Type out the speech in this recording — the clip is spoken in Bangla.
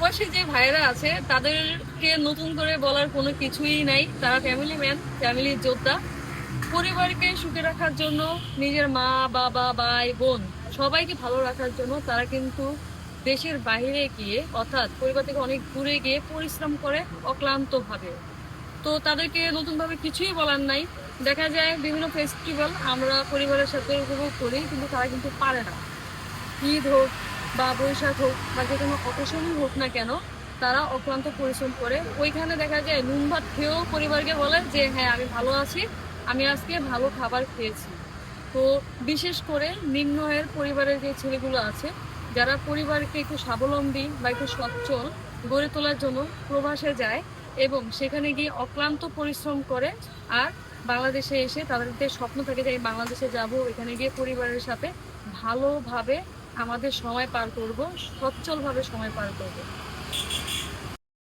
প্রবাসী যে ভাইয়েরা আছে তাদেরকে নতুন করে বলার কোনো কিছুই নাই। তারা ফ্যামিলি ম্যান, ফ্যামিলির যোদ্ধা। পরিবারকে সুখে রাখার জন্য, নিজের মা বাবা ভাই বোন সবাইকে ভালো রাখার জন্য তারা কিন্তু দেশের বাইরে গিয়ে, অর্থাৎ পরিবার থেকে অনেক দূরে গিয়ে পরিশ্রম করে অক্লান্ত ভাবে। তো তাদেরকে নতুন ভাবে কিছুই বলার নাই। দেখা যায় বিভিন্ন ফেস্টিভ্যাল আমরা পরিবারের সাথে উপভোগ করি, কিন্তু তারা কিন্তু পারে না। ঈদ হোক বা বৈশাখ হোক বা যে কোনো অকেশনই হোক না কেন, তারা অক্লান্ত পরিশ্রম করে ওইখানে দেখা যায় নুন ভাত খেয়েও পরিবারকে বলে যে হ্যাঁ আমি ভালো আছি, আমি আজকে ভালো খাবার খেয়েছি। তো বিশেষ করে নিম্ন আয়ের পরিবারের যে ছেলেগুলো আছে, যারা পরিবারকে একটু স্বাবলম্বী বা একটু সচ্ছল গড়ে তোলার জন্য প্রবাসে যায় এবং সেখানে গিয়ে অক্লান্ত পরিশ্রম করে, আর বাংলাদেশে এসে তাদের স্বপ্ন থাকে যে আমি বাংলাদেশে যাব, এখানে গিয়ে পরিবারের সাথে ভালোভাবে আমাদের সময় পার করব, সচ্ছলভাবে সময় পার করব।